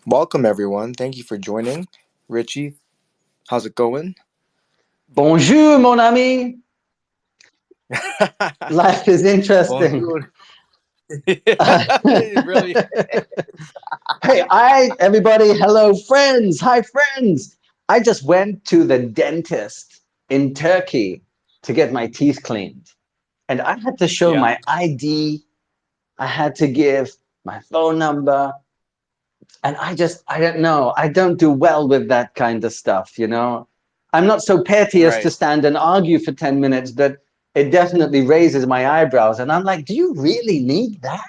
Welcome, everyone. Thank you for joining. Richie, how's it going? Bonjour, mon ami. Life is interesting. Bonjour. It really. Everybody, hello, friends. Hi, friends. I just went to the dentist in Turkey to get my teeth cleaned. And I had to show Yeah, my ID. I had to give my phone number. And I don't know. I don't do well with that kind of stuff. I'm not so petty as to right, stand and argue for 10 minutes, but it definitely raises my eyebrows. And I'm like, do you really need that?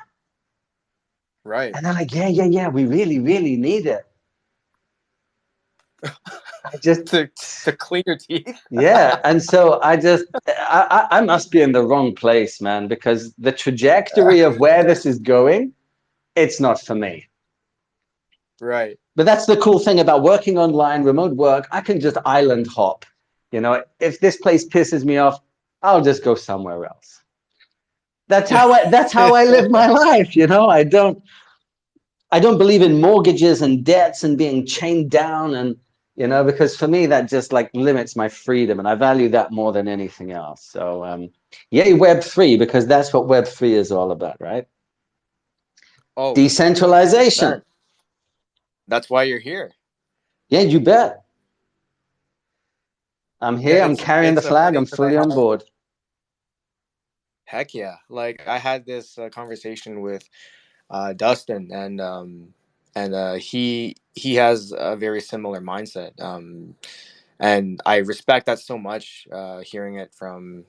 right. And they're like, yeah, yeah, yeah, we really, really need it. I just, To to clean your teeth. yeah. And so I must be in the wrong place, man, because the trajectory of where this is going, it's not for me. Right. But that's the cool thing about working online, remote work. I can just island hop. If this place pisses me off, I'll just go somewhere else. That's how I live my life. I don't believe in mortgages and debts and being chained down because for me that just like limits my freedom and I value that more than anything else. So yay Web3 because that's what Web3 is all about, right? Oh, 100%. Decentralization. That's why you're here. Yeah, you bet. I'm Yeah, here. I'm carrying the it's flag. funny I'm because I fully on had board. heck yeah. Like I had this conversation with Dustin, and he has a very similar mindset. And I respect that so much. Hearing it from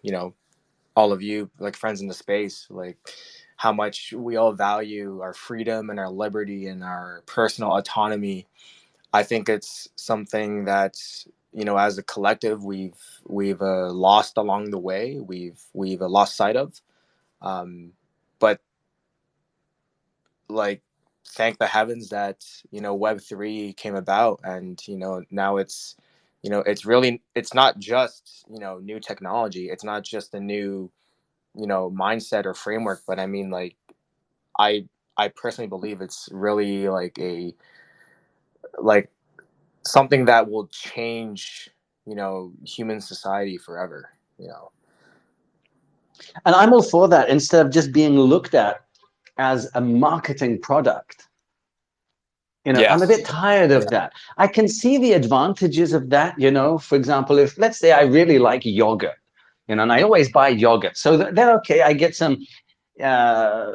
all of you, like friends in the space, like how much we all value our freedom and our liberty and our personal autonomy. I think it's something that as a collective, we've lost along the way. We've lost sight of. Um, but like, thank the heavens that Web3 came about, and now it's really, it's not just new technology. It's not just a new mindset or framework, but I mean, like, i I personally believe it's really like something that will change human society forever. And I'm all for that instead of just being looked at as a marketing product. I'm a bit Yes. tired Yeah. of that. I can see the advantages of that. For example, if let's say I really like yogurt, and I always buy yogurt. So then, okay, I get some uh,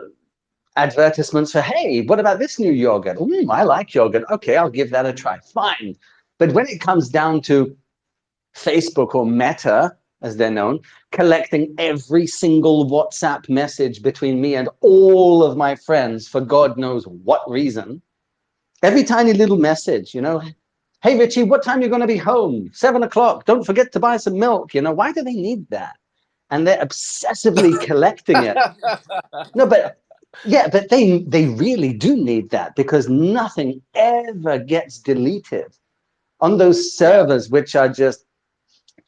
advertisements for, hey, what about this new yogurt? I like yogurt. Okay, I'll give that a try. Fine. But when it comes down to Facebook or Meta, as they're known, collecting every single WhatsApp message between me and all of my friends for God knows what reason. Every tiny little message. Hey, Richie, what time are you going to be home? 7 o'clock. Don't forget to buy some milk. Why do they need that? And they're obsessively collecting it. No, but yeah, but they really do need that because nothing ever gets deleted on those Yeah. servers, which are just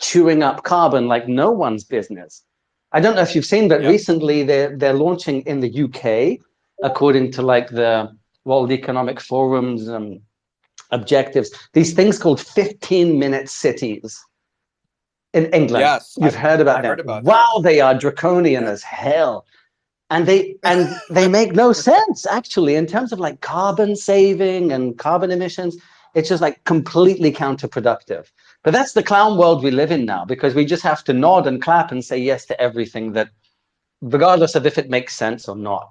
chewing up carbon like no one's business. I don't know if you've seen, but Yep. recently they're launching in the UK, according to like the World Economic Forum's objectives, these things called 15-minute cities in England. Yes, You've heard about I them. heard about that. Wow, they are draconian Yeah. as hell. And they make no sense actually in terms of like carbon saving and carbon emissions. It's just like completely counterproductive. But that's the clown world we live in now because we just have to nod and clap and say yes to everything that, regardless of if it makes sense or not.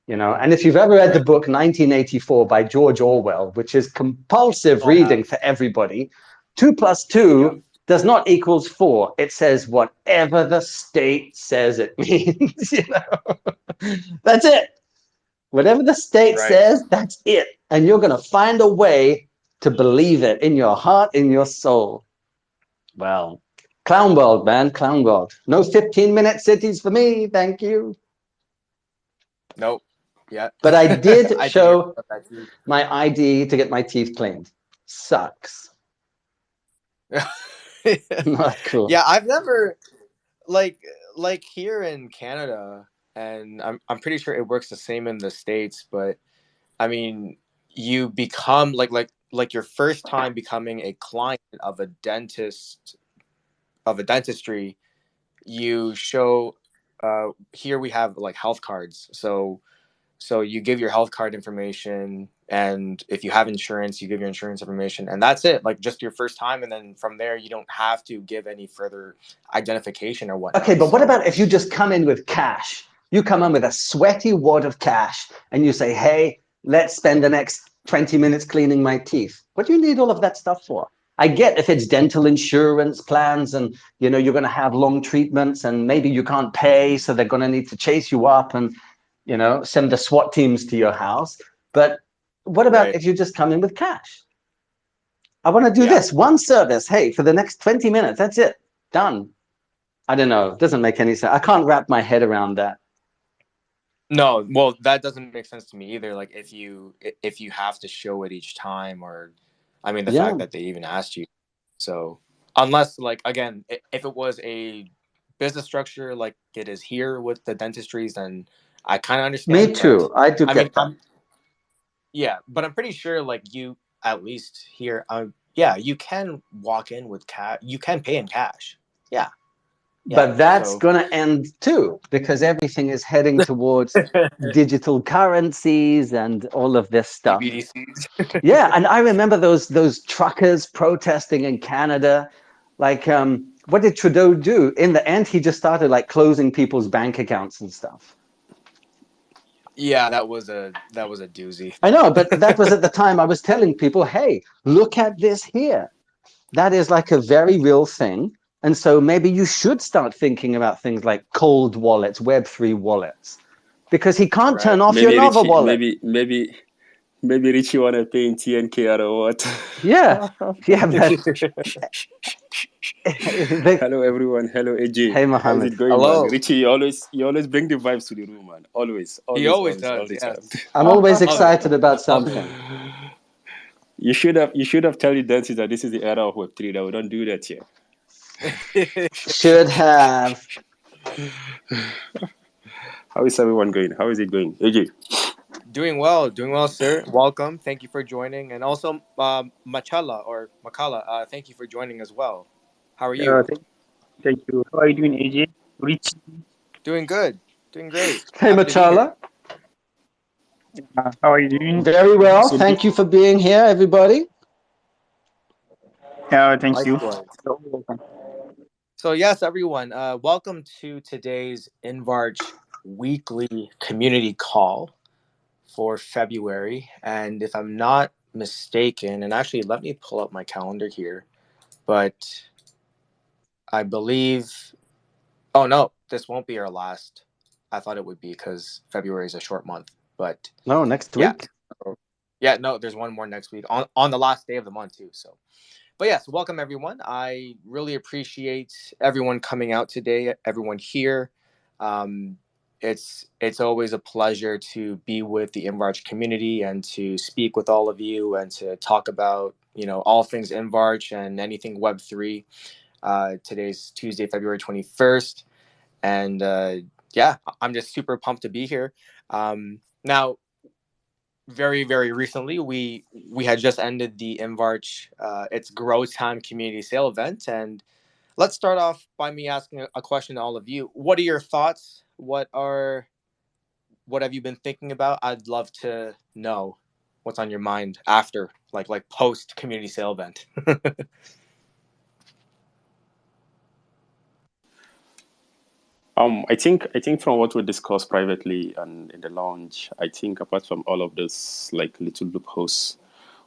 And if you've ever read the Right. book 1984 by George Orwell, which is compulsive Oh, I reading have. for everybody, two plus Yep. two does not equals four. It says whatever the state says it means. That's it. Whatever the state Right. says, that's it. And you're going to find a way to believe it in your heart, in your soul. Well, clown world, man, clown world. No 15-minute cities for me. Thank you. Nope. Yeah. But I did I can hear show about that too. my ID to get my teeth cleaned. Sucks. Not cool. Yeah, I've never, like here in Canada, and I'm pretty sure it works the same in the States, but I mean, you become like your first time becoming a client of a dentist, of a dentistry. You show, here we have like health cards. So you give your health card information, and if you have insurance, you give your insurance information, and that's it. Like just your first time, and then from there, you don't have to give any further identification or Okay, whatnot. but what So about if you just come in with cash? You come in with a sweaty wad of cash and you say, hey, let's spend the next 20 minutes cleaning my teeth. What do you need all of that stuff for? I get if it's dental insurance plans and you're going to have long treatments and maybe you can't pay, so they're going to need to chase you up and send the SWAT teams to your house. But what about right, if you just come in with cash? I want to do yeah. this one service. Hey, for the next 20 minutes, that's it. Done. I don't know. It doesn't make any sense. I can't wrap my head around that. No, well, that doesn't make sense to me either. Like if you have to show it each time, or I mean, the Yeah. fact that they even asked you. So unless, like, again, if it was a business structure like it is here with the dentistries, then I kind of Me understand. But too. I do I mean, get that. yeah, but I'm pretty sure like you, at least here, yeah, you can walk in with cash. You can pay in cash. Yeah, yeah. But that's So going to end too because everything is heading towards digital currencies and all of this stuff. CBDCs. Yeah, and I remember those truckers protesting in Canada. Like, what did Trudeau do? In the end, he just started like closing people's bank accounts and stuff. Yeah, that was a doozy. I know, but that was at the time I was telling people, hey, look at this here. That is like a very real thing. And so maybe you should start thinking about things like cold wallets, Web3 wallets, because he can't turn Right. off your Maybe Nova Richie, wallet. maybe Richie wanna pay in TNK or what? Yeah. Yeah. But they, Hello everyone. Hello AJ. hey, How's Mohammed, it going, man? Hello. Richie, you always bring the vibes to the room, man. Always, He always, always always, all does. the time. Yes. I'm always Love it. excited about Love it. something. You should have told the dancers that this is the era of Web3. That we don't do that here. Should have. How is everyone going? How is it going, AJ? Doing well, sir. Welcome. Thank you for joining, and also Machala or Makala. Thank you for joining as well. How are you? Thank you. How are you doing, AJ? Rich, Doing good. Doing great. Hey, Happy to be here. Machala. how are you doing? Very well. So, Thank you for being here, everybody. thank you. Likewise. You're welcome. So yes, everyone, welcome to today's InvArch weekly community call for February. And if I'm not mistaken, and actually let me pull up my calendar here, but I believe, oh no, this won't be our last. I thought it would be because February is a short month, but No, next yeah. week. So, yeah, no, there's one more next week on the last day of the month too. So, but yes, welcome everyone. I really appreciate everyone coming out today, everyone here. Um, it's always a pleasure to be with the InvArch community and to speak with all of you and to talk about all things InvArch and anything Web3. Today's Tuesday, February 21st, and yeah, I'm just super pumped to be here. Now, very recently, we had just ended the InvArch its Grow Time community sale event, and let's start off by me asking a question to all of you. What are your thoughts? What have you been thinking about? I'd love to know what's on your mind after, like post community sale event. I think from what we discussed privately and in the lounge, I think apart from all of those like little loopholes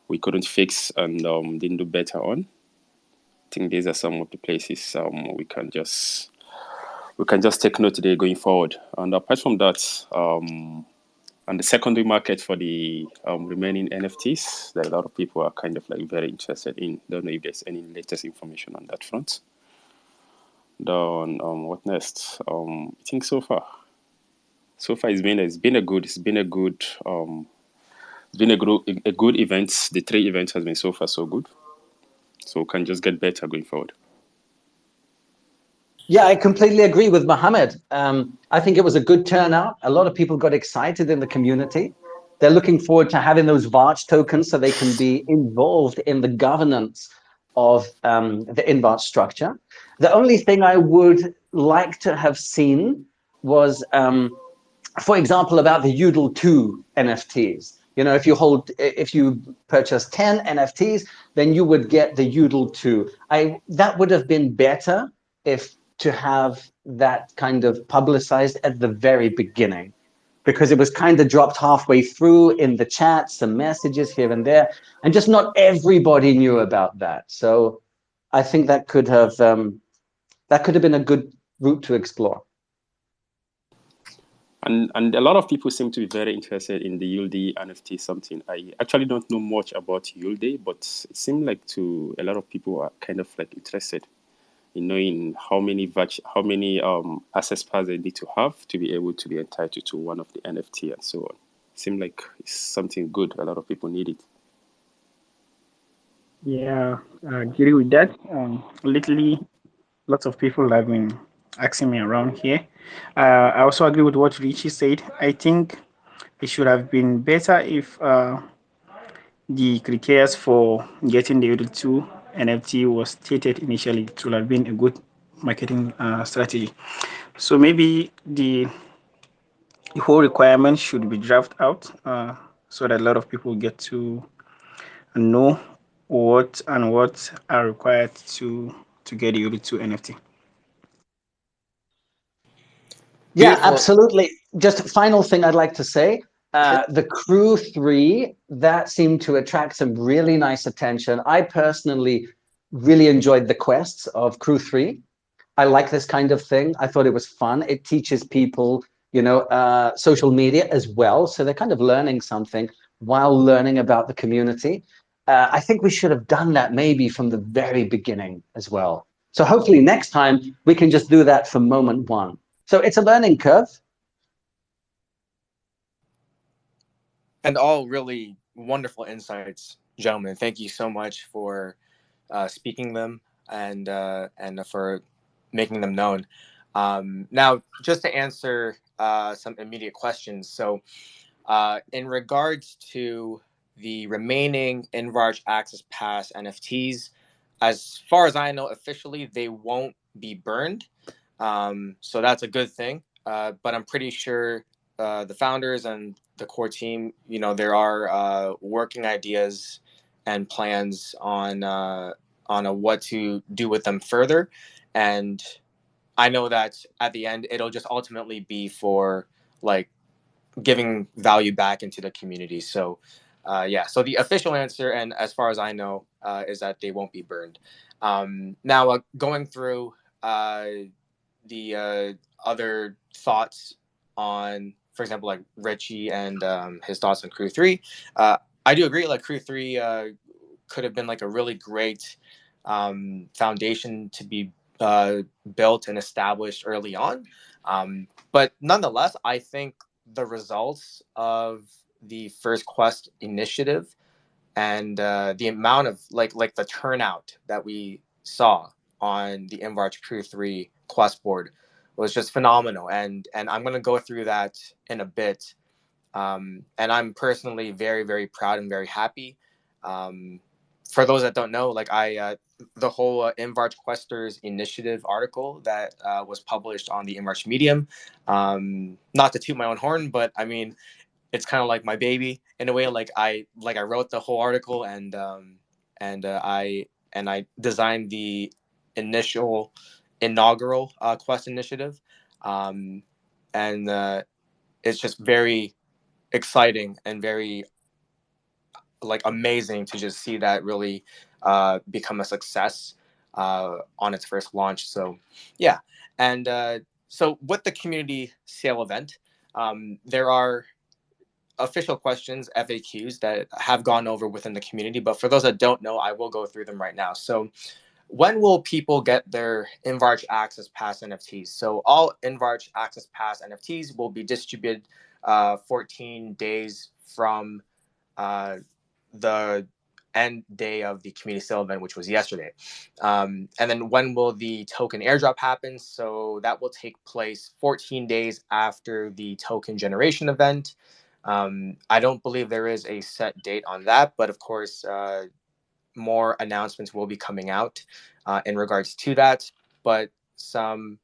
we couldn't fix and didn't do better on, I think these are some of the places we can just take note today going forward. And apart from that, on the secondary market for the remaining NFTs, that a lot of people are kind of like very interested in. Don't know if there's any latest information on that front. Then what next? I think so far it's been a good event. The three events has been so far so good. So we can just get better going forward. Yeah, I completely agree with Mohammed. I think it was a good turnout. A lot of people got excited in the community. They're looking forward to having those Varch tokens so they can be involved in the governance of the InvArch structure. The only thing I would like to have seen was, for example, about the UDL 2 NFTs. You know, if you purchase 10 NFTs, then you would get the UDL 2. That would have been better if to have that kind of publicized at the very beginning, because it was kind of dropped halfway through in the chat, some messages here and there, and just not everybody knew about that. So I think that could have been a good route to explore. And a lot of people seem to be very interested in the Yulde NFT something. I actually don't know much about Yulde, but it seemed like to a lot of people are kind of like interested in knowing how many access paths they need to have to be able to be entitled to one of the NFT and so on. It seemed like it's something good. A lot of people need it. Yeah, I agree with that. Lately, lots of people have been asking me around here. I also agree with what Richie said. I think it should have been better if the criteria for getting the Udil 2 NFT was stated initially. It would have been a good marketing strategy. So maybe the whole requirement should be drafted out so that a lot of people get to know what are required to get the Udil 2 NFT. Yeah, Beautiful. absolutely. Just final thing I'd like to say, the Crew 3, that seemed to attract some really nice attention. I personally really enjoyed the quests of Crew 3. I like this kind of thing. I thought it was fun. It teaches people, social media as well. So they're kind of learning something while learning about the community. I think we should have done that maybe from the very beginning as well. So hopefully next time we can just do that from moment one. So it's a learning curve. And all really wonderful insights, gentlemen. Thank you so much for speaking them and for making them known. Now, just to answer some immediate questions. So, in regards to the remaining InvArch Access Pass NFTs, as far as I know, officially they won't be burned. So that's a good thing. But I'm pretty sure the founders and the core team, there are working ideas and plans on what to do with them further. And I know that at the end, it'll just ultimately be for like giving value back into the community. So, yeah. So the official answer, and as far as I know, is that they won't be burned. Now, going through the other thoughts on, for example, like Richie and his thoughts on Crew 3, I do agree. Like Crew 3 could have been like a really great foundation to be built and established early on. But nonetheless, I think the results of the First Quest initiative and the amount of like the turnout that we saw on the InvArch Crew 3 quest board was just phenomenal. And I'm going to go through that in a bit. And I'm personally very, very proud and very happy. For those that don't know, like the whole InvArch Questers initiative article that was published on the InvArch Medium. Not to toot my own horn, but I mean, it's kind of like my baby in a way. Like I wrote the whole article and I designed the inaugural Quest initiative, and it's just very exciting and very like amazing to just see that really become a success on its first launch. So yeah, and so with the community sale event, there are official questions, FAQs, that have gone over within the community. But for those that don't know, I will go through them right now. So when will people get their InvArch Access Pass NFTs? So all InvArch Access Pass NFTs will be distributed 14 days from the end day of the community sale event, which was yesterday. And then when will the token airdrop happen? So that will take place 14 days after the token generation event. I don't believe there is a set date on that, but of course, more announcements will be coming out in regards to that. But some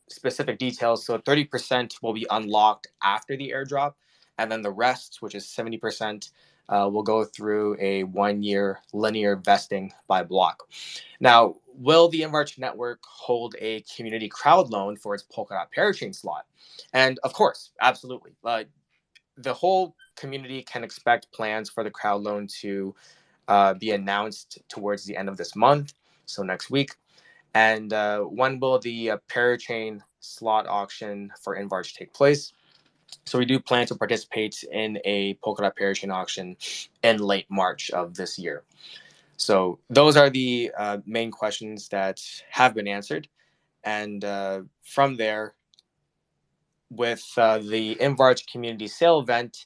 specific details. So 30% will be unlocked after the airdrop, and then the rest, which is 70%, will go through a 1 year linear vesting by block. Now, will the InvArch network hold a community crowd loan for its Polkadot parachain slot? And of course, absolutely. The whole community can expect plans for the crowd loan to be announced towards the end of this month, so next week. And when will the parachain slot auction for InvArch take place? So we do plan to participate in a Polkadot parachain auction in late March of this year. So those are the main questions that have been answered. And from there, with the InvArch community sale event,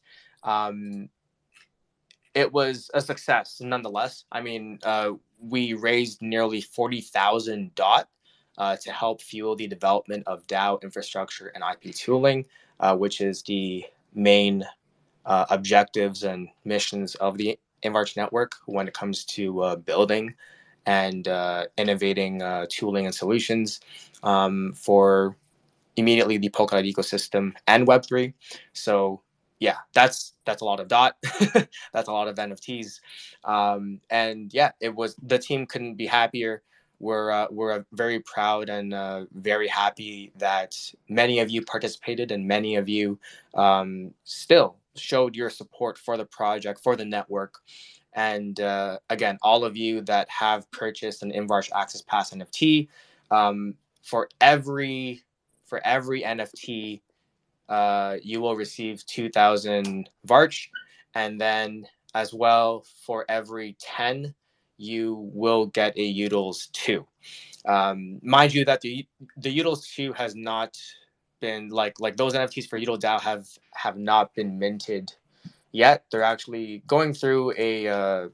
it was a success nonetheless. I mean, we raised nearly 40,000 DOT to help fuel the development of DAO infrastructure and IP tooling, which is the main objectives and missions of the InvArch network when it comes to building and innovating tooling and solutions for immediately the Polkadot ecosystem and Web3. So yeah, that's a lot of DOT. That's a lot of NFTs. And yeah, it was, the team couldn't be happier. We're very proud and very happy that many of you participated and many of you still showed your support for the project, for the network. And again, all of you that have purchased an InvArch Access Pass NFT, for every NFT, you will receive 2,000 Varch, and then as well for every 10, you will get a Utils 2. Mind you that the Utils 2 has not been like those NFTs for Util DAO have not been minted yet. They're actually going through a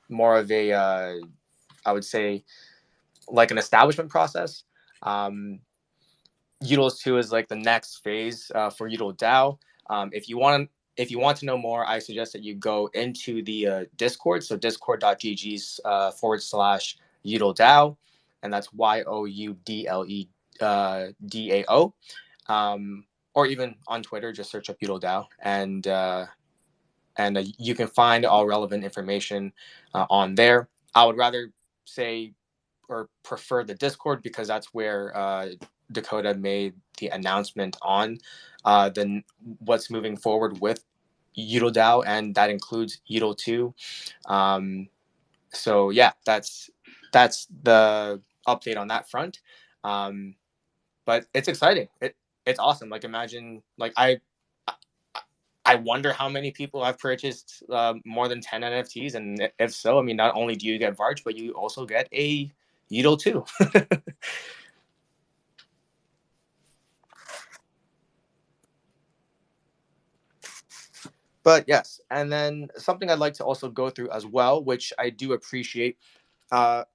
more of a I would say like an establishment process. Utils 2 is like the next phase for Util DAO. If you want to know more, I suggest that you go into the Discord. So discord.gg's /Util DAO, and that's YOUDLE DAO. Or even on Twitter, just search up Util DAO, and you can find all relevant information on there. I would rather say or prefer the Discord because that's where Dakota made the announcement on then what's moving forward with Util DAO, and that includes Util 2. So yeah, that's the update on that front. But it's exciting. It's awesome. Like imagine, like I wonder how many people have purchased more than 10 NFTs, and if so, I mean, not only do you get Varch, but you also get a Util 2. But yes, and then something I'd like to also go through as well, which I do appreciate, or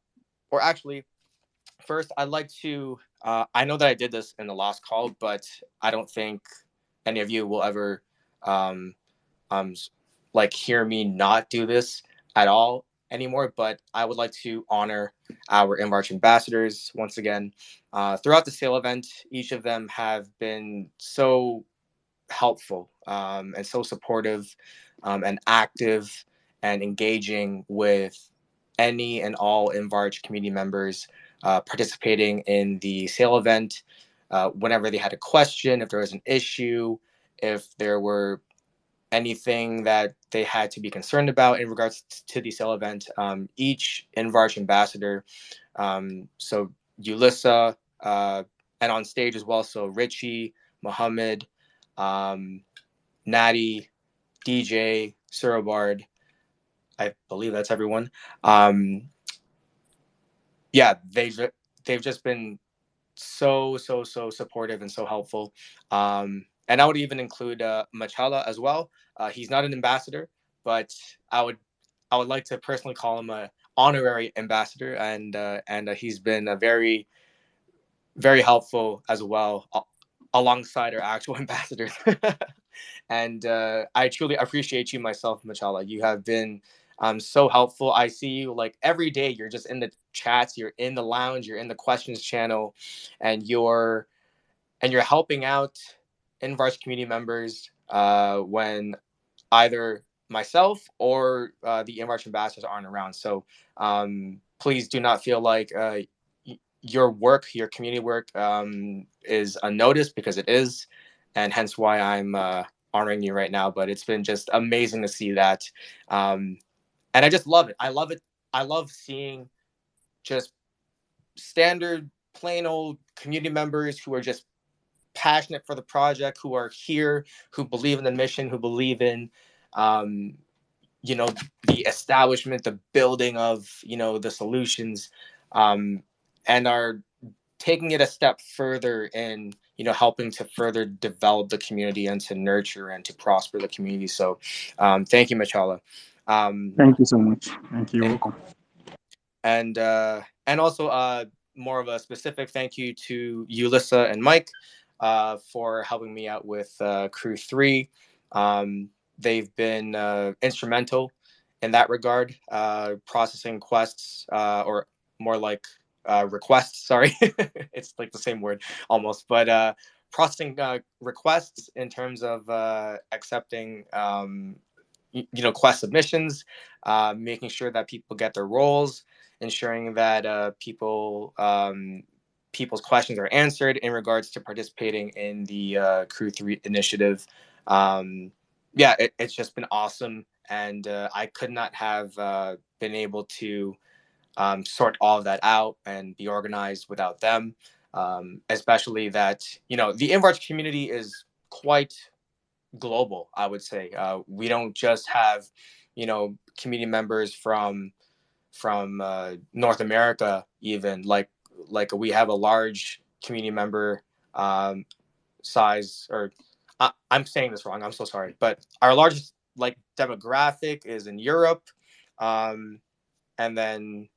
actually, first I'd like to. I know that I did this in the last call, but I don't think any of you will ever, um, um, like hear me not do this at all anymore. But I would like to honor our InvArch ambassadors once again. Throughout the sale event, each of them have been so helpful and so supportive and active and engaging with any and all InvArch community members participating in the sale event. Whenever they had a question, if there was an issue, if there were anything that they had to be concerned about in regards to the sale event, each InvArch ambassador, so Ulissa, and on stage as well, so Richie, Mohammed, Natty, DJ, Surabard, I believe that's everyone. Yeah, they've just been so supportive and so helpful. And I would even include Machala as well. He's not an ambassador, but I would like to personally call him a honorary ambassador, and he's been a very helpful as well alongside our actual ambassadors. And I truly appreciate you myself, Machala. You have been so helpful. I see you like every day. You're just in the chats, you're in the lounge, you're in the questions channel, and you're helping out InvArch community members when either myself or the InvArch ambassadors aren't around. So please do not feel like your work, your community work, is unnoticed, because it is, and hence why I'm honoring you right now. But it's been just amazing to see that, and I just love it. I love it. I love seeing just standard, plain old community members who are just passionate for the project, who are here, who believe in the mission, who believe in, um, the establishment, the building of, the solutions, and are taking it a step further in, helping to further develop the community and to nurture and to prosper the community. So, thank you, Machala. Thank you so much. Thank you. You're And welcome. and also more of a specific thank you to Ulissa and Mike for helping me out with Crew 3. They've been instrumental in that regard, processing quests, or more like requests. Sorry, it's like the same word almost, but processing requests in terms of accepting, quest submissions, making sure that people get their roles, ensuring that people's questions are answered in regards to participating in the Crew 3 initiative. Yeah, it's just been awesome. And I could not have been able to sort all of that out and be organized without them. Especially that, the InvArch community is quite global, I would say. We don't just have, community members from North America, even like we have a large community member size, or I'm saying this wrong. I'm so sorry, but our largest like demographic is in Europe, and then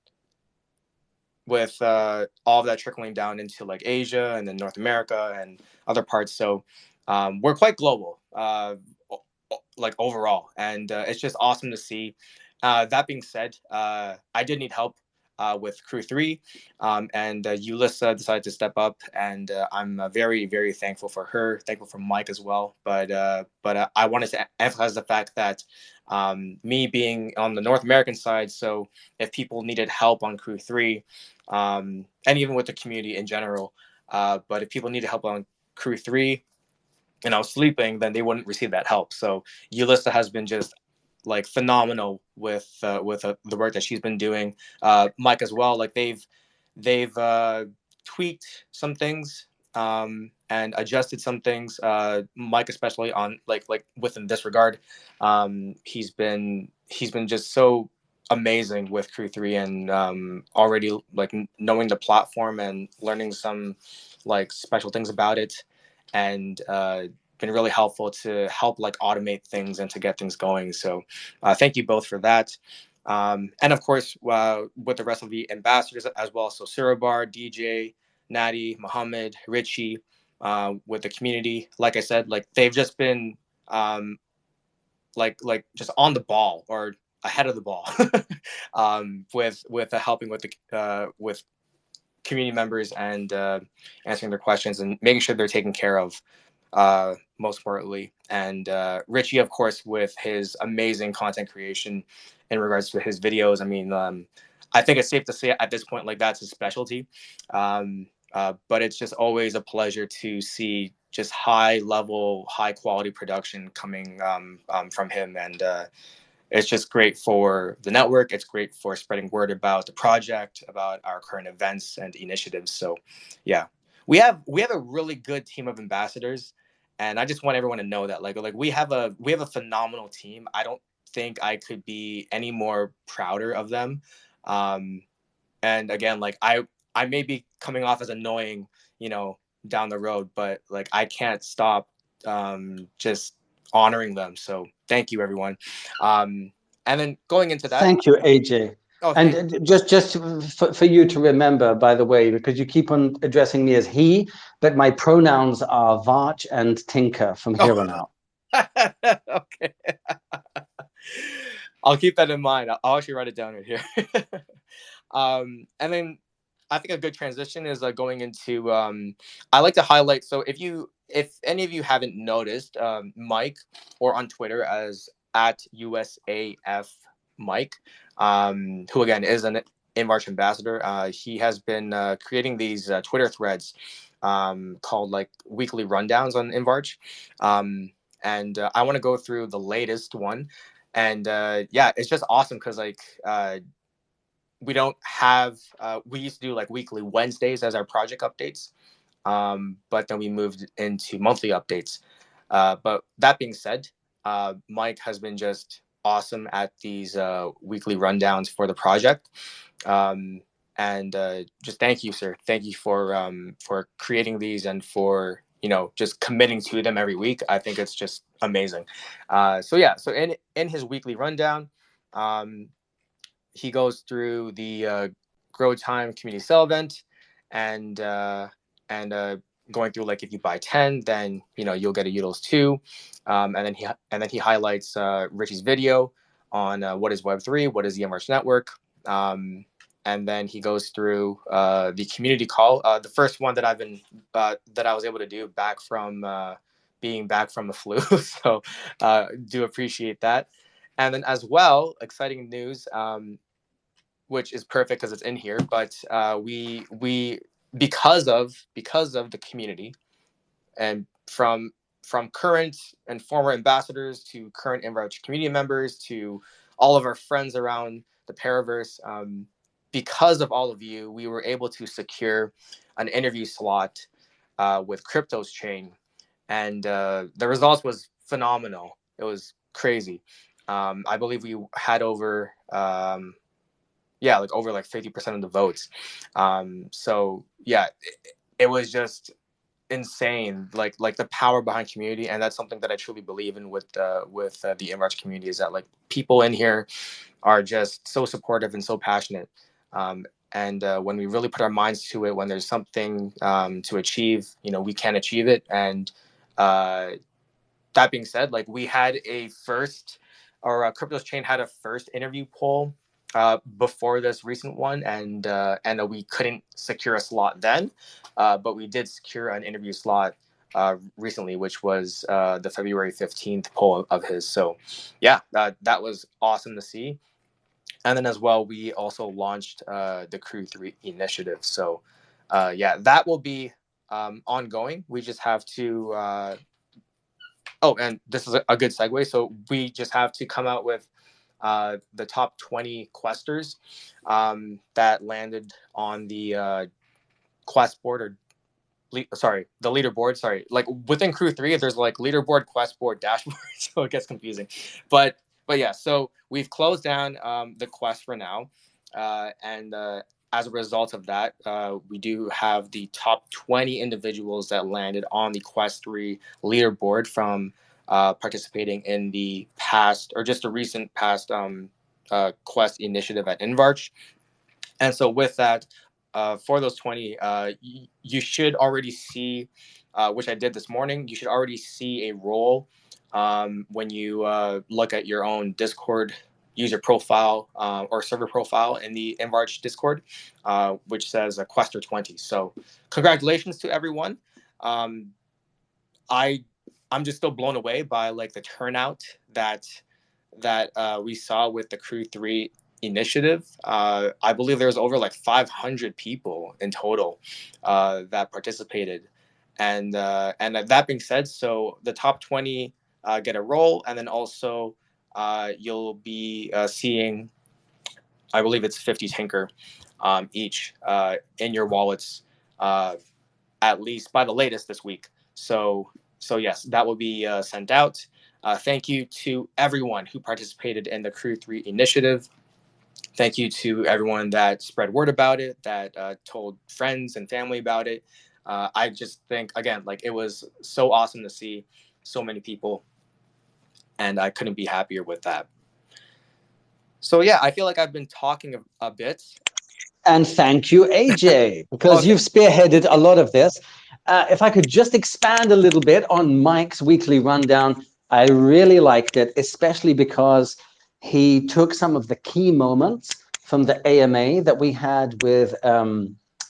with all of that trickling down into like Asia and then North America and other parts. So we're quite global, like overall, and it's just awesome to see. That being said, I did need help with Crew 3, and Ulissa decided to step up, and I'm very, very thankful for her, thankful for Mike as well. But I wanted to emphasize the fact that me being on the North American side, so if people needed help on Crew 3, and even with the community in general, but if people needed help on Crew 3, and I was sleeping, then they wouldn't receive that help. So Ulissa has been just like phenomenal with the work that she's been doing. Mike as well. Like they've tweaked some things, and adjusted some things. Mike especially on like within this regard. He's been just so amazing with Crew 3, and already like knowing the platform and learning some like special things about it, and been really helpful to help like automate things and to get things going. So thank you both for that. And of course, with the rest of the ambassadors as well. So Sirabar, DJ, Natty, Mohammed, Richie, with the community. Like I said, like they've just been like just on the ball, or ahead of the ball, with helping with the with community members, and answering their questions and making sure they're taken care of, most importantly. And Richie, of course, with his amazing content creation in regards to his videos. I mean, I think it's safe to say at this point, like that's his specialty. But it's just always a pleasure to see just high level, high quality production coming from him. And it's just great for the network. It's great for spreading word about the project, about our current events and initiatives. So, yeah, we have a really good team of ambassadors, and I just want everyone to know that like we have a phenomenal team. I don't think I could be any more prouder of them. Um, and again, like I may be coming off as annoying, down the road, but like I can't stop just honoring them. So thank you, everyone. And then going into that. Thank you, AJ. Oh, And thank. just for you to remember, by the way, because you keep on addressing me as he, but my pronouns are Varch and Tinker from Oh, here on out. Okay. I'll keep that in mind. I'll actually write it down right here. And then I think a good transition is going into. I like to highlight. So if any of you haven't noticed, Mike, or on Twitter as at USAF Mike, who again is an InvArch ambassador. He has been creating these Twitter threads called like weekly rundowns on InvArch. And I want to go through the latest one. And yeah, it's just awesome because like we don't have we used to do like weekly Wednesdays as our project updates, but then we moved into monthly updates. But that being said, Mike has been just awesome at these weekly rundowns for the project. Um, and just thank you, sir. Thank you for creating these and for just committing to them every week. I think it's just amazing. So yeah, so in his weekly rundown, um, he goes through the Grow Time community sale event, and going through like if you buy 10, then you'll get a Utils 2, and then he highlights Richie's video on what is Web3, what is the InvArch network, and then he goes through the community call, the first one that that I was able to do back from being back from the flu. So do appreciate that. And then as well, exciting news, which is perfect because it's in here. But we because of the community, and from current and former ambassadors to current InvArch community members to all of our friends around the Paraverse, because of all of you, we were able to secure an interview slot with Crypto's chain, and the results was phenomenal. It was crazy. I believe we had over yeah, like over like 50% of the votes. So yeah, it was just insane, like the power behind community, and that's something that I truly believe in with the InvArch community, is that like people in here are just so supportive and so passionate. And when we really put our minds to it, when there's something to achieve, we can achieve it. And uh, that being said, like we had a first, or Crypto's chain had a first interview poll before this recent one, and we couldn't secure a slot then, but we did secure an interview slot recently, which was the February 15th poll of his. So yeah, that was awesome to see. And then as well, we also launched the Crew 3 initiative. So yeah, that will be ongoing. We just have to oh, and this is a good segue. So we just have to come out with the top 20 questers that landed on the quest board, or sorry, the leaderboard. Sorry, like within Crew 3, there's like leaderboard, quest board, dashboard, so it gets confusing. But yeah, so we've closed down the quest for now, and as a result of that, we do have the top 20 individuals that landed on the Quest 3 leaderboard from participating in the past, or just a recent past Quest initiative at InvArch. And so with that, for those 20, you should already see, which I did this morning, you should already see a role when you look at your own Discord user profile or server profile in the InvArch Discord, which says Quester 20. So congratulations to everyone. Um, I I'm just still blown away by like the turnout that we saw with the Crew 3 initiative. I believe there was over like 500 people in total that participated. And that being said, so the top 20 get a role, and then also you'll be seeing, I believe it's 50 Tinker each in your wallets, at least by the latest this week. So yes, that will be sent out. Thank you to everyone who participated in the Crew 3 initiative. Thank you to everyone that spread word about it, that told friends and family about it. I just think, again, like it was so awesome to see so many people, and I couldn't be happier with that. So yeah, I feel like I've been talking a bit. And thank you, AJ, Oh, because you've spearheaded a lot of this. If I could just expand a little bit on Mike's weekly rundown, I really liked it, especially because he took some of the key moments from the AMA that we had with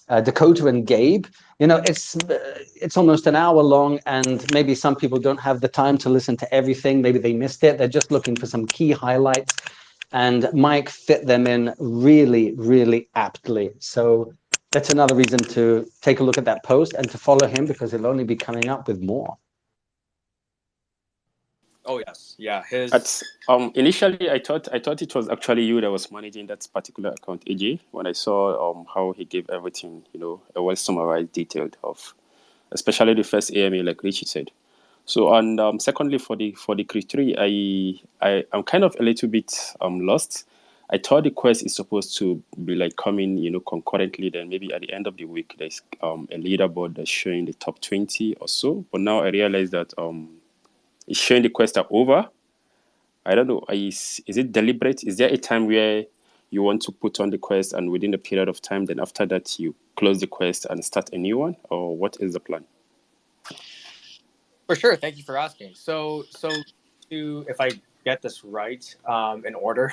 Dakota and Gabe. You know, it's almost an hour long, and maybe some people don't have the time to listen to everything. Maybe they missed it. They're just looking for some key highlights, and Mike fit them in really, really aptly. So that's another reason to take a look at that post and to follow him, because he'll only be coming up with more. Oh yes, yeah. At initially, I thought it was actually you that was managing that particular account, AJ. When I saw how he gave everything, a well summarized, detailed of, especially the first AMA, like Richie said. So, and secondly, for the Creed 3, I'm kind of a little bit lost. I thought the quest is supposed to be like coming, concurrently. Then maybe at the end of the week, there's a leaderboard that's showing the top 20 or so. But now I realize that it's showing the quest are over. I don't know. Is it deliberate? Is there a time where you want to put on the quest and within a period of time, then after that you close the quest and start a new one, or what is the plan? For sure. Thank you for asking. So to if I get this right, in order,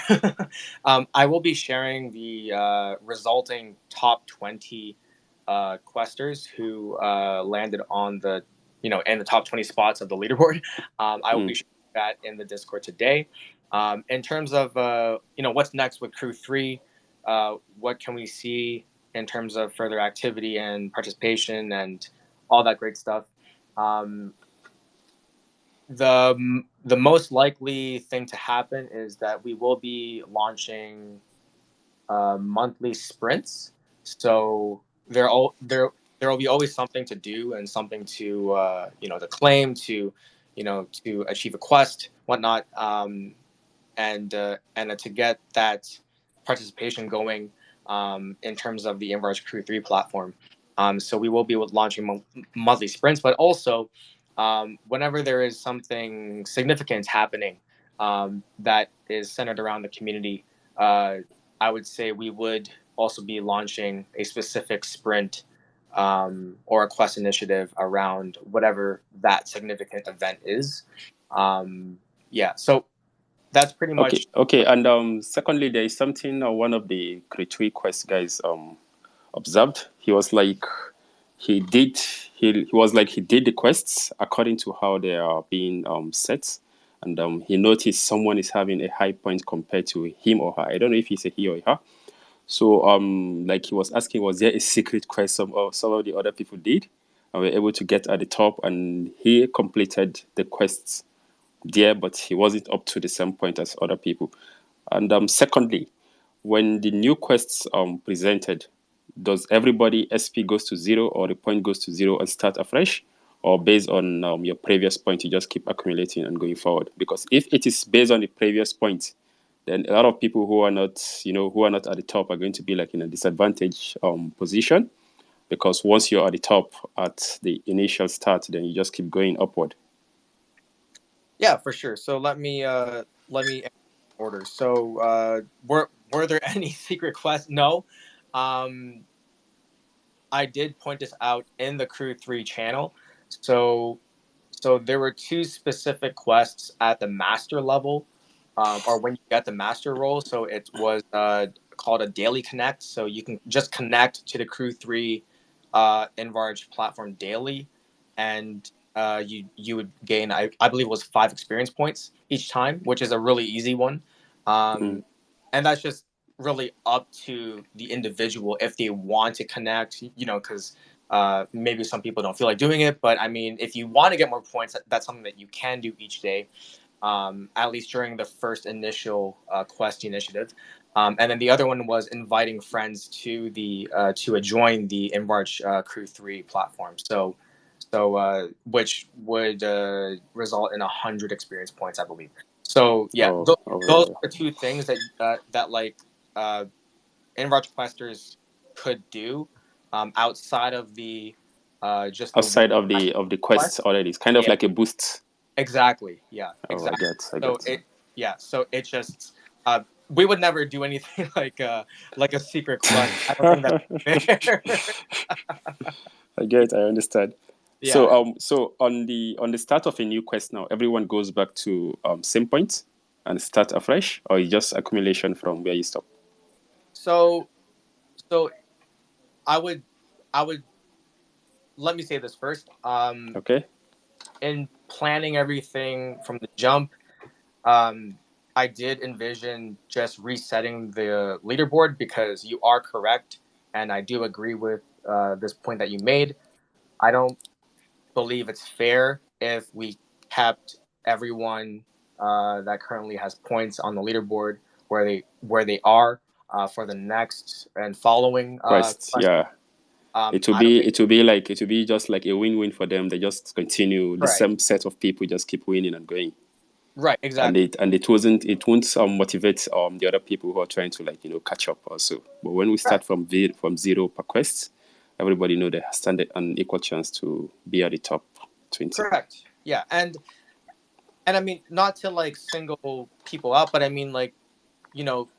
I will be sharing the resulting top 20 questers who landed on the in the top 20 spots of the leaderboard. I will be sharing that in the Discord today. In terms of what's next with Crew 3, what can we see in terms of further activity and participation and all that great stuff. Um, the most likely thing to happen is that we will be launching monthly sprints. So there will be always something to do and something to to claim, to to achieve a quest, whatnot, and to get that participation going in terms of the InvArch Crew 3 platform. So we will be launching monthly sprints, but also whenever there is something significant happening that is centered around the community, I would say we would also be launching a specific sprint or a quest initiative around whatever that significant event is. Yeah, so that's pretty Okay, much. okay. And secondly, there is something one of the Creatory Quest guys observed. He was like, he did he was like he did the quests according to how they are being set, and he noticed someone is having a high point compared to him or her. I don't know if he's a he or a her. So like he was asking, was there a secret quest some of the other people did and were able to get at the top, and he completed the quests there, but he wasn't up to the same point as other people. And secondly, when the new quests presented, does everybody SP goes to zero, or the point goes to zero and start afresh, or based on your previous point, you just keep accumulating and going forward? Because if it is based on the previous point, then a lot of people who are not, who are not at the top are going to be like in a disadvantaged position, because once you're at the top at the initial start, then you just keep going upward. Yeah, for sure. So let me order. So were there any secret quests? No. Um, I did point this out in the Crew 3 channel. So there were two specific quests at the master level, or when you get the master role. So it was called a daily connect. So you can just connect to the Crew 3 InvArch platform daily, and you would gain, I believe it was 5 experience points each time, which is a really easy one. Mm. And that's just really up to the individual if they want to connect, because maybe some people don't feel like doing it. But I mean, if you want to get more points, that's something that you can do each day, at least during the first initial quest initiative. And then the other one was inviting friends to the to join the InvArch Crew 3 platform. So which would result in 100 experience points, I believe. So yeah, Oh, those yeah. are two things that like InvArch questers could do outside of the just the Outside one of the quest. quests already, it's kind of Yeah, like a boost. exactly. Yeah, Oh, I exactly. get, I So get. it just we would never do anything like a secret quest. I don't think that's fair. I get, I understand. Yeah. So on the start of a new quest now, everyone goes back to same point and start afresh, or it's just accumulation from where you stop? So so I would I would let me say this first. Okay. In planning everything from the jump, um, I did envision just resetting the leaderboard because you are correct, and I do agree with this point that you made. I don't believe it's fair if we kept everyone that currently has points on the leaderboard where they are for the next and following Quest, quest. yeah. It will I don't be think just like a win-win for them. They just continue the right, same set of people just keep winning and going. right, And exactly, it won't motivate the other people who are trying to catch up also. But when we start correct, from zero per quest, everybody know they stand an equal chance to be at the top 20. correct, yeah, and I mean not to like single people out, but I mean like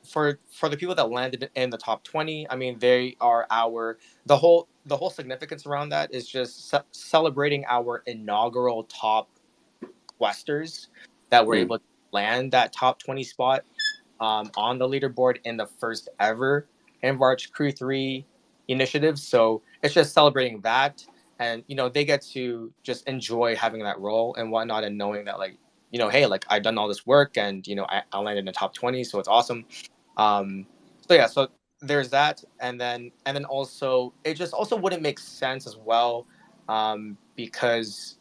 for the people that landed in the top 20, I mean they are our the whole significance around that is just celebrating our inaugural top questers that were Mm, able to land that top 20 spot on the leaderboard in the first ever InvArch Crew 3 initiative. So it's just celebrating that. And, they get to just enjoy having that role and whatnot and knowing that, like, hey, like I've done all this work and, I landed in the top 20. So it's awesome. So yeah, so there's that. And then also, it just also wouldn't make sense as well because,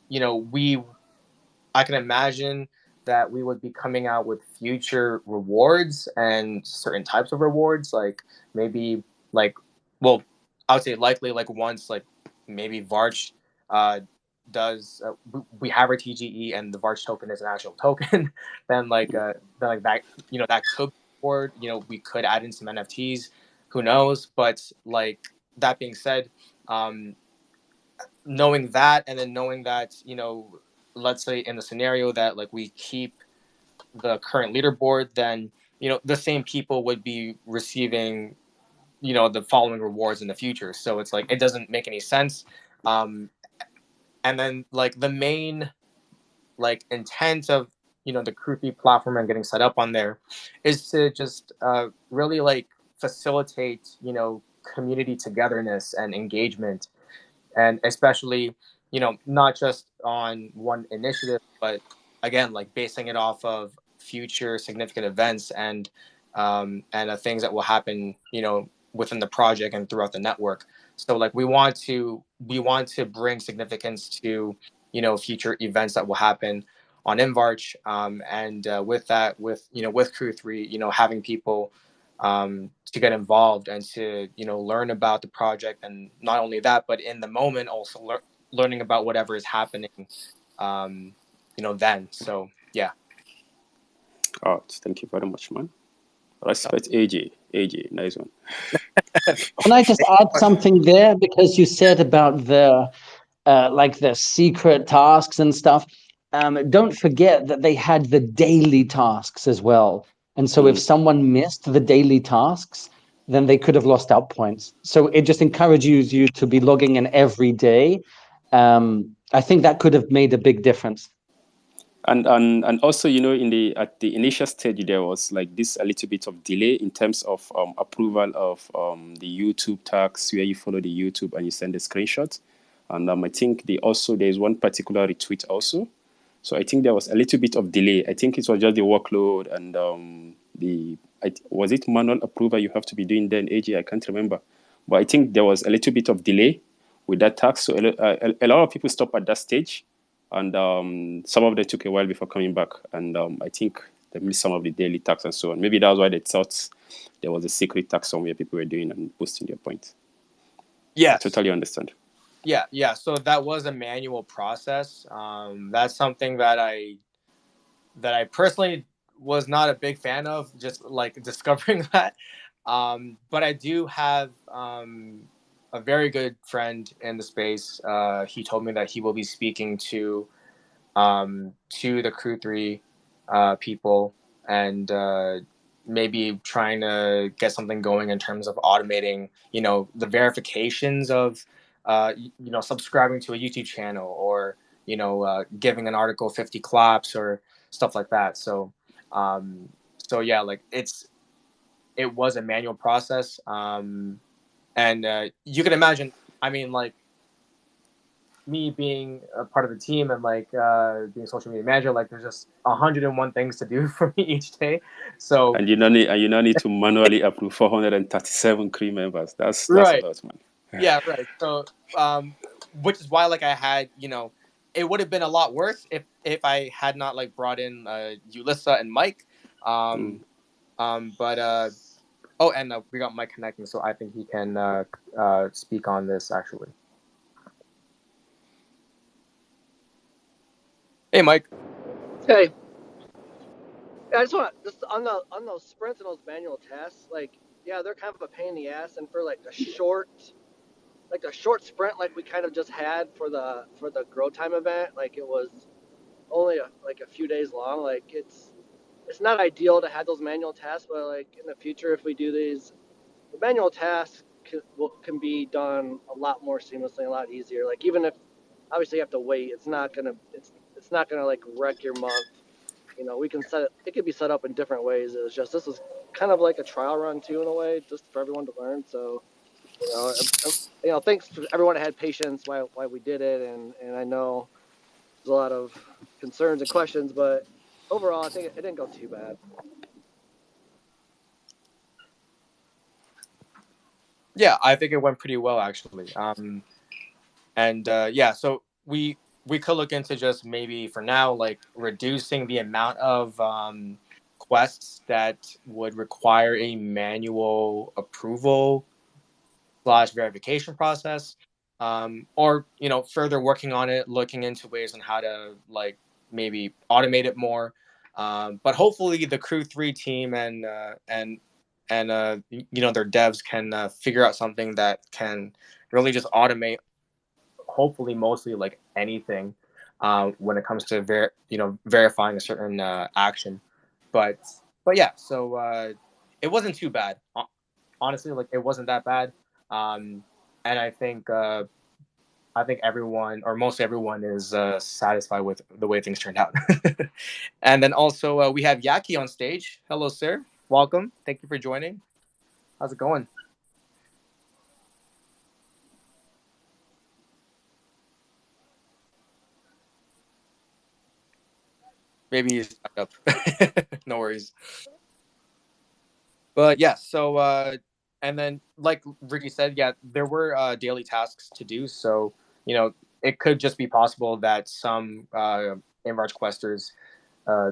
I can imagine that we would be coming out with future rewards and certain types of rewards, like maybe like, well, I would say likely like once like maybe Varch uh, does we have our TGE and the Varch token is an actual token, then like that that could be reward. We could add in some NFTs, who knows? But like that being said, um, knowing that and then knowing that let's say in the scenario that like we keep the current leaderboard, then the same people would be receiving the following rewards in the future, so it's like it doesn't make any sense. um and then like the main like intent of the Krupi platform and getting set up on there is to just really like facilitate community togetherness and engagement, and especially not just on one initiative, but again like basing it off of future significant events and things that will happen within the project and throughout the network. So like we want to bring significance to future events that will happen on InvArch, and with that, with Crew 3, having people to get involved and to learn about the project, and not only that, but in the moment also learning about whatever is happening then. So yeah. oh, thank you very much, man. Respect AJ, nice one. Can I just add something there? Because you said about the like the secret tasks and stuff. Don't forget that they had the daily tasks as well. And so if Mm. someone missed the daily tasks, then they could have lost out points. So it just encourages you to be logging in every day. I think that could have made a big difference. And also, in the at the initial stage, there was like this a little bit of delay in terms of approval of the YouTube tags where you follow the YouTube and you send a screenshot. And I think there's one particular retweet also. So I think there was a little bit of delay. I think it was just the workload and was it manual approval you have to be doing then, AJ? I can't remember. But I think there was a little bit of delay with that task. So a lot of people stopped at that stage, and some of them took a while before coming back. And I think they missed some of the daily tasks and so on. Maybe that was why they thought there was a secret task somewhere people were doing and boosting their points. I Yes. totally understand. Yeah, so that was a manual process. That's something that I personally was not a big fan of, just like discovering that. But I do have a very good friend in the space. He told me that he will be speaking to the Crew 3 people, and maybe trying to get something going in terms of automating the verifications of subscribing to a YouTube channel, or giving an article 50 claps or stuff like that. So yeah, like it was a manual process, and you can imagine. I mean, like me being a part of the team and like being a social media manager, like there's just 101 things to do for me each day. So And you don't need to manually approve 437 crew members. That's a right, lot, man. yeah, right. So which is why like I had it would have been a lot worse if I had not like brought in Ulissa and Mike. But oh, and we got Mike connecting, so I think he can speak on this actually. Hey, Mike. Hey, I just want to just on those sprints and those manual tasks, like yeah, they're kind of a pain in the ass, and for like a short sprint like we kind of just had for the grow time event, like it was only like a few days long. Like it's not ideal to have those manual tasks, but like in the future, if we do these, the manual tasks can be done a lot more seamlessly, a lot easier. Like even if obviously you have to wait, it's not gonna like wreck your month. We can it could be set up in different ways. It was just, this was kind of like a trial run too, in a way, just for everyone to learn. So, thanks to everyone that had patience while we did it. And I know there's a lot of concerns and questions, but overall, I think it didn't go too bad. Yeah, I think it went pretty well actually. And yeah, so we could look into just maybe for now like reducing the amount of quests that would require a manual approval / verification process, or further working on it, looking into ways on how to like maybe automate it more. But hopefully the Crew 3 team and their devs can figure out something that can really just automate, hopefully mostly like anything, when it comes to verifying a certain action. But yeah, so it wasn't too bad. Honestly, like it wasn't that bad. And I think everyone, or most everyone, is satisfied with the way things turned out. And then also we have Yaki on stage. Hello, sir. Welcome. Thank you for joining. How's it going? Maybe he's stuck up. No worries. But yeah, so and then like Ricky said, yeah, there were daily tasks to do. So it could just be possible that some InvArch questers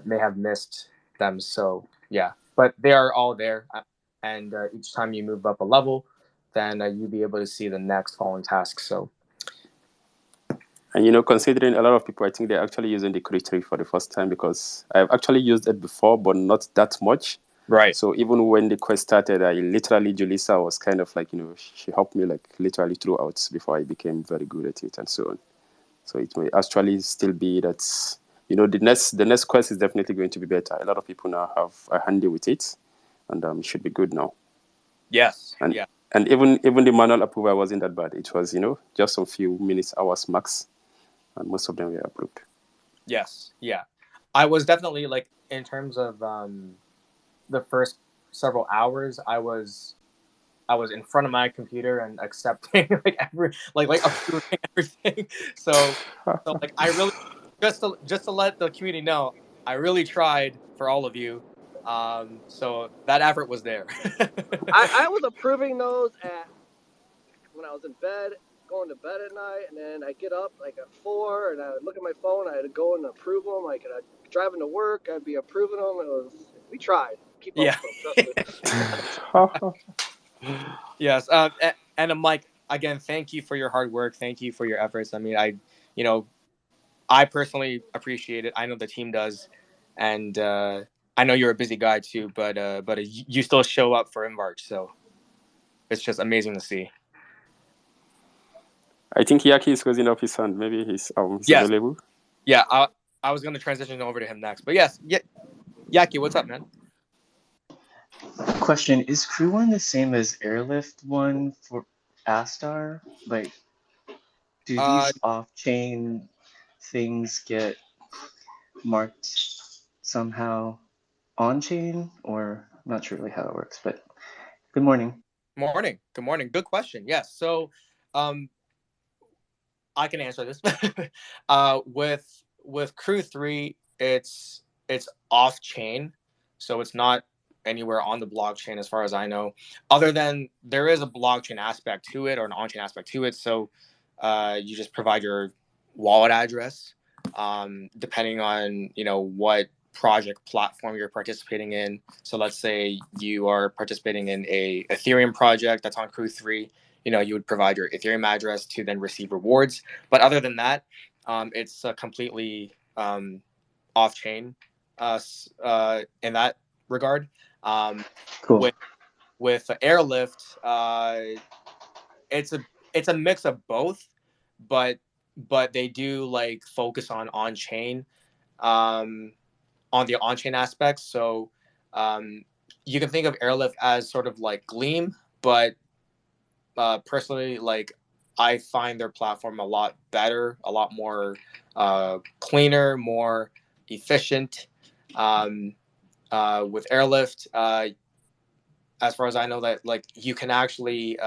may have missed them. So yeah, but they are all there, and each time you move up a level, then you'll be able to see the next following task. So. And considering a lot of people, I think they're actually using the Crew 3 for the first time, because I've actually used it before, but not that much. Right. So even when the quest started, Julissa was kind of like, she helped me like literally throughout before I became very good at it and so on. So it may actually still be that, the next quest is definitely going to be better. A lot of people now are handy with it, and it should be good now. Yes. And yeah. And even the manual approval wasn't that bad. It was, just some few minutes, hours max, and most of them were approved. Yes. Yeah. I was definitely like, in terms of the first several hours, I was in front of my computer and accepting like approving everything. So like I really, just to let the community know, I really tried for all of you. So that effort was there. I was approving those when I was in bed, going to bed at night, and then I get up like at 4, and I would look at my phone. I would go and approve them. Like, and I'd driving to work, I'd be approving them. We tried. Keep up Yeah. with them, Yes. And Mike, again, thank you for your hard work. Thank you for your efforts. I mean, I personally appreciate it. I know the team does, and I know you're a busy guy too. But you still show up for InvArch, so it's just amazing to see. I think Yaki is raising up his hand. Maybe he's yes. available. Yeah, I was going to transition over to him next. But yes, Yaki, what's up, man? Question: is Crew 1 the same as Airlift 1 for Astar? Like, Do Uh, these off-chain things get marked somehow on-chain, or I'm not sure really how it works, but good morning. Morning. Good morning. Good question. Yes. So, um, I can answer this. With Crew 3, it's off chain, so it's not anywhere on the blockchain as far as I know. Other than there is a blockchain aspect to it or an on-chain aspect to it. So, you just provide your wallet address, depending on what project platform you're participating in. So let's say you are participating in a Ethereum project that's on Crew 3. You would provide your Ethereum address to then receive rewards. But other than that, it's completely off chain in that regard. Um, Cool. with Airlift, it's a mix of both, but they do like focus on chain, um, on the on chain aspects. So um, you can think of Airlift as sort of like Gleam, but personally, like I find their platform a lot better, a lot more cleaner, more efficient. Um, with Airlift, as far as I know, that like you can actually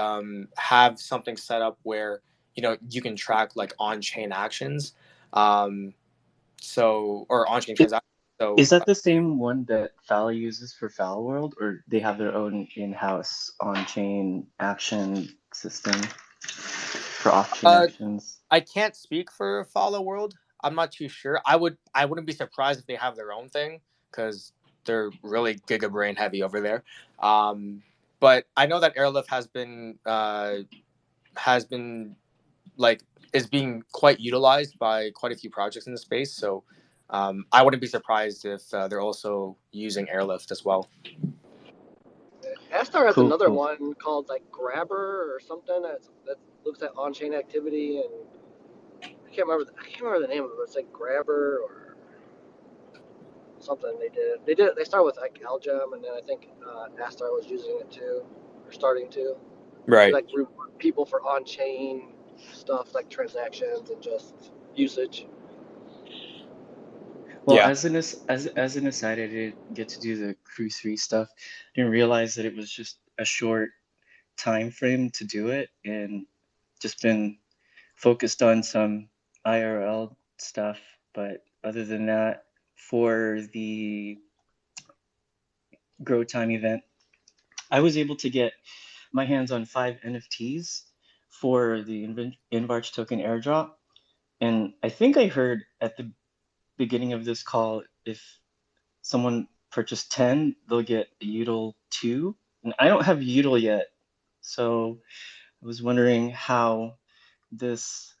have something set up where you can track like on-chain actions, um, or on-chain It, transactions. So is that the same one that Fala uses for Fala World, or they have their own in-house on-chain action system for off-chain uh, actions? I can't speak for Follow World. I'm not too sure. I wouldn't be surprised if they have their own thing because they're really giga brain heavy over there. Um, but I know that Airlift has been like is being quite utilized by quite a few projects in the space. So I wouldn't be surprised if they're also using Airlift as well. Astar has Cool, another cool. one called like Grabber or something that looks at on-chain activity, and I can't remember the name of it. But it's like Grabber or something. They start with like Algem, and then I think Astar was using it too, or starting to Right. like reward people for on-chain stuff like transactions and just usage. Well, Yeah. as an aside, I did get to do the Crew 3 stuff. Didn't realize that it was just a short time frame to do it, and just been focused on some IRL stuff. But other than that, for the Grow Time event, I was able to get my hands on 5 NFTs for the InvArch token airdrop. And I think I heard at the beginning of this call, if someone purchased 10, they'll get a UDL 2. And I don't have UDL yet. So I was wondering how this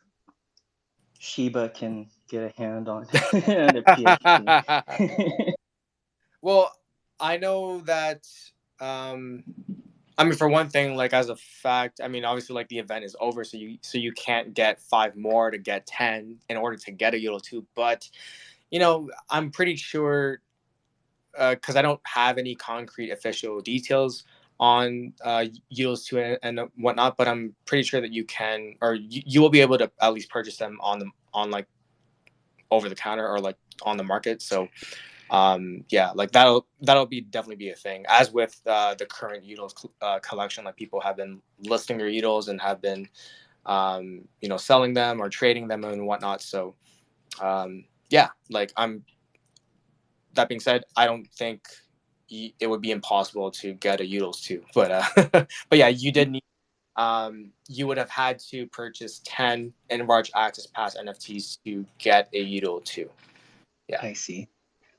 Shiba can get a hand on the PFP. Well, I know that. Um, I mean, for one thing, like as a fact, I mean, obviously, like the event is over, so you can't get 5 more to get 10 in order to get a Euro 2. But I'm pretty sure because I don't have any concrete official details on Euros 2 and whatnot, but I'm pretty sure that you can, or you will be able to at least purchase them on like over the counter or like on the market. So yeah, like that'll be definitely be a thing, as with the current utils collection. Like people have been listing their utils and have been selling them or trading them and whatnot. So yeah, like I'm that being said, I don't think it would be impossible to get a utils too, but but yeah, you would have had to purchase 10 InvArch Access Pass NFTs to get a util too. Yeah. I see.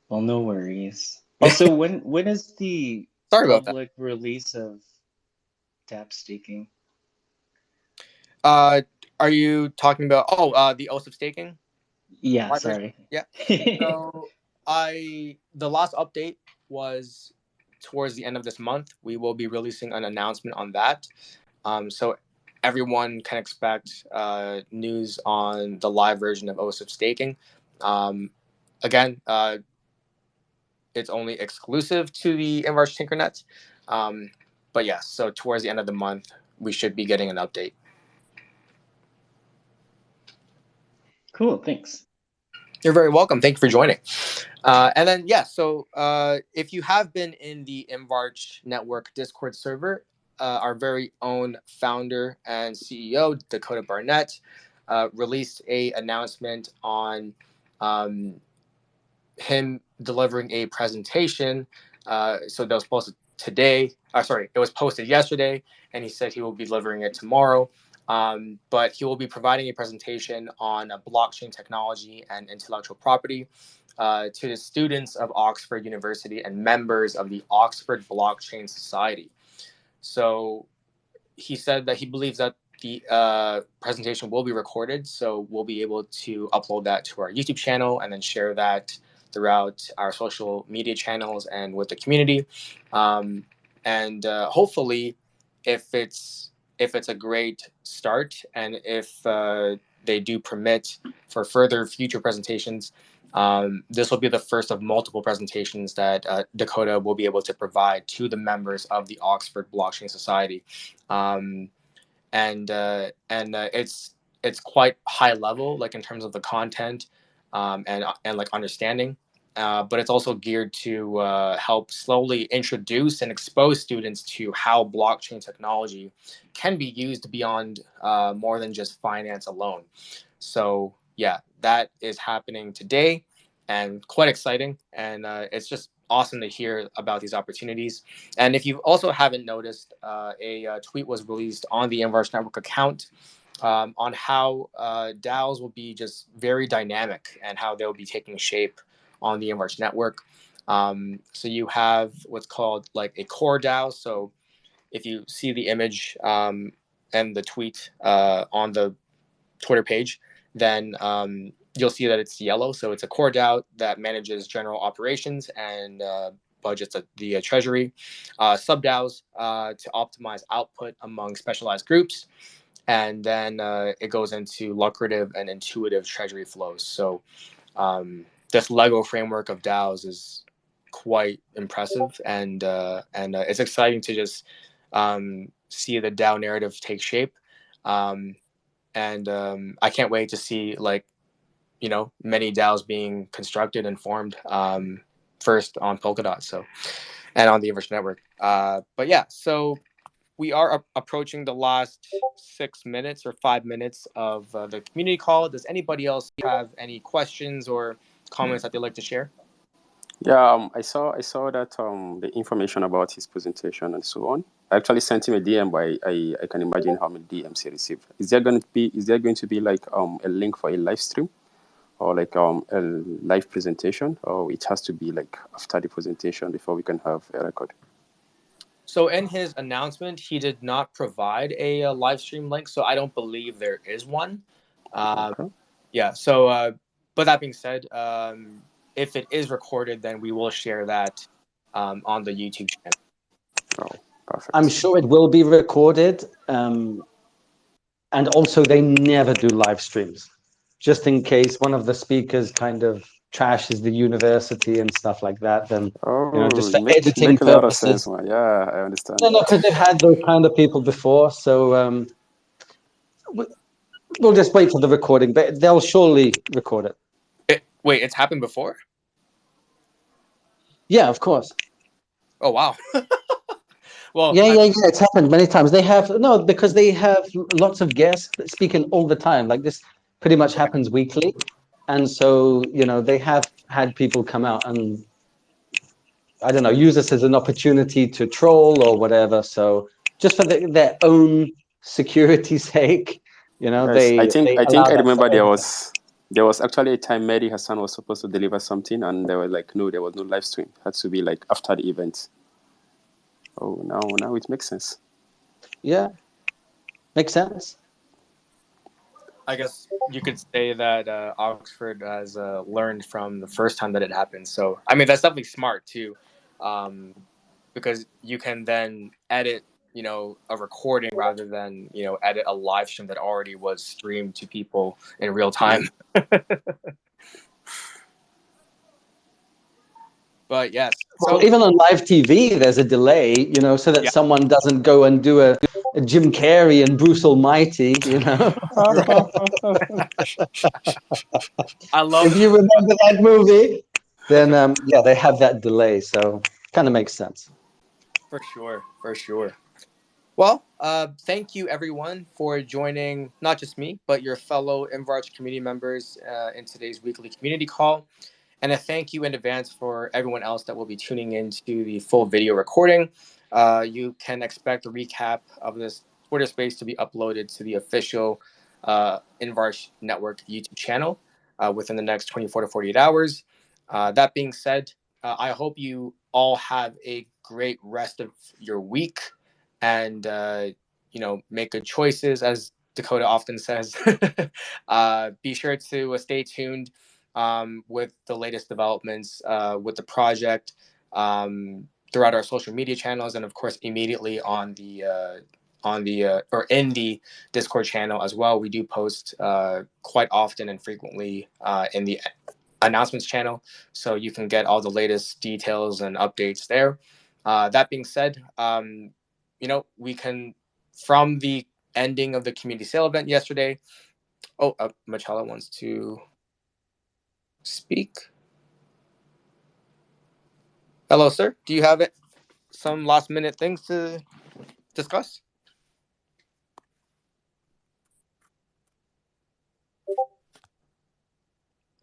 Well, no worries. Also, when is the Sorry about that. public release of tap staking? Uh, are you talking about the OSIP staking Yeah, white version? sorry. Yeah. So the last update was towards the end of this month. We will be releasing an announcement on that. So everyone can expect news on the live version of OSIP staking. Um, again, it's only exclusive to the InvArch Tinkernet. Um, but yes, so towards the end of the month, we should be getting an update. Cool. Thanks. You're very welcome. Thank you for joining. And then, yeah, so if you have been in the InvArch Network Discord server, our very own founder and CEO, Dakota Barnett, released a announcement on him delivering a presentation. So that was posted today. It was posted yesterday, and he said he will be delivering it tomorrow. But he will be providing a presentation on blockchain technology and intellectual property to the students of Oxford University and members of the Oxford Blockchain Society. So he said that he believes that the presentation will be recorded, so we'll be able to upload that to our YouTube channel and then share that throughout our social media channels and with the community. And hopefully, if it's a great start, and if they do permit for further future presentations, this will be the first of multiple presentations that Dakota will be able to provide to the members of the Oxford Blockchain Society. It's quite high level, like in terms of the content and like understanding. But it's also geared to help slowly introduce and expose students to how blockchain technology can be used beyond more than just finance alone. So yeah, that is happening today, and quite exciting. And it's just awesome to hear about these opportunities. And if you also haven't noticed, a tweet was released on the InvArch Network account on how DAOs will be just very dynamic and how they'll be taking shape on the InvArch network. So you have what's called like a core DAO. So if you see the image and the tweet on the Twitter page, then you'll see that it's yellow. So it's a core DAO that manages general operations and budgets at the treasury. Sub DAOs to optimize output among specialized groups. And then it goes into lucrative and intuitive treasury flows. So this Lego framework of DAOs is quite impressive, and it's exciting to just see the DAO narrative take shape. And I can't wait to see many DAOs being constructed and formed first on Polkadot, and on the InvArch network. But yeah, so we are approaching the last 6 minutes or 5 minutes of the community call. Does anybody else have any questions or comments that they'd like to share? Yeah, I saw that the information about his presentation and so on. I actually sent him a DM, but I can imagine how many DMs he received. Is there going to be like a link for a live stream or like a live presentation, or it has to be like after the presentation before we can have a record? So in his announcement, he did not provide a live stream link, so I don't believe there is one. Okay. Yeah. So, but that being said, if it is recorded, then we will share that on the YouTube channel. Oh, perfect. I'm sure it will be recorded. And also, they never do live streams, just in case one of the speakers kind of trashes the university and stuff like that. Then, just for editing make a lot of sense, purposes. man. Yeah, I understand. No, because they've had those kind of people before. So we'll just wait for the recording, but they'll surely record it. Wait, it's happened before? Yeah, of course. Oh, wow. Well, yeah, it's happened many times. Because they have lots of guests speaking all the time. Like this pretty much happens weekly. And so, they have had people come out and, I don't know, use this as an opportunity to troll or whatever. So just for their own security's sake, Yes, I think allow I that for remember everyone. there was actually a time Mehdi Hassan was supposed to deliver something, and they were like, no, there was no live stream. It had to be like after the event. Oh, now it makes sense. Yeah, makes sense. I guess you could say that Oxford has learned from the first time that it happened. So, I mean, that's definitely smart too, because you can then edit, a recording rather than, edit a live stream that already was streamed to people in real time. But yes. Well, even on live TV, there's a delay, so that someone doesn't go and do Jim Carrey and Bruce Almighty, you know. I love If you remember that movie, then yeah, they have that delay, so kind of makes sense. for sure, for sure. Well, thank you everyone for joining not just me, but your fellow InvArch community members in today's weekly community call. And a thank you in advance for everyone else that will be tuning into the full video recording. You can expect a recap of this Twitter space to be uploaded to the official InvArch Network YouTube channel within the next 24 to 48 hours. That being said, I hope you all have a great rest of your week and, make good choices, as Dakota often says. Be sure to stay tuned with the latest developments with the project throughout our social media channels, and of course immediately on the or in the Discord channel as well. We do post quite often and frequently in the announcements channel, so you can get all the latest details and updates there. That being said, we can, from the ending of the community sale event yesterday. Oh, Machala wants to speak. Hello, sir. Do you have some last minute things to discuss?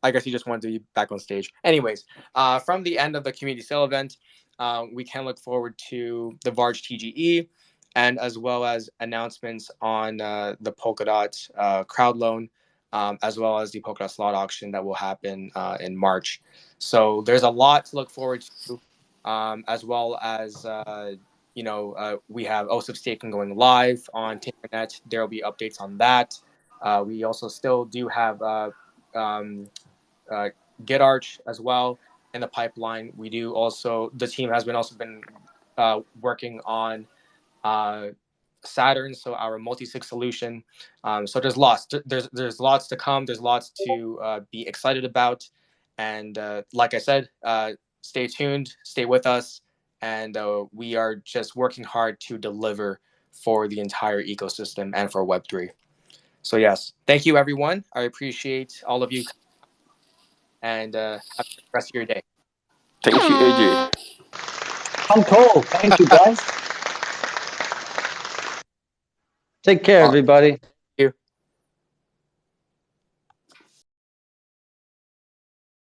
I guess he just wanted to be back on stage. Anyways, from the end of the community sale event, we can look forward to the Varge TGE and as well as announcements on the Polkadot crowd loan, as well as the Polkadot slot auction that will happen in March. So there's a lot to look forward to, as well as we have OSIP staking going live on Tinkernet. There will be updates on that. We also still do have um, uh, GitArch as well in the pipeline. We do also, the team has been working on uh, Saturn, so our multi-sig solution. So there's lots. There's lots to come. There's lots to be excited about. And like I said, stay tuned, stay with us, and we are just working hard to deliver for the entire ecosystem and for Web3. So yes, thank you everyone. I appreciate all of you, and have a great rest of your day. Thank you, AJ. I'm cool. Thank you, guys. Take care, everybody.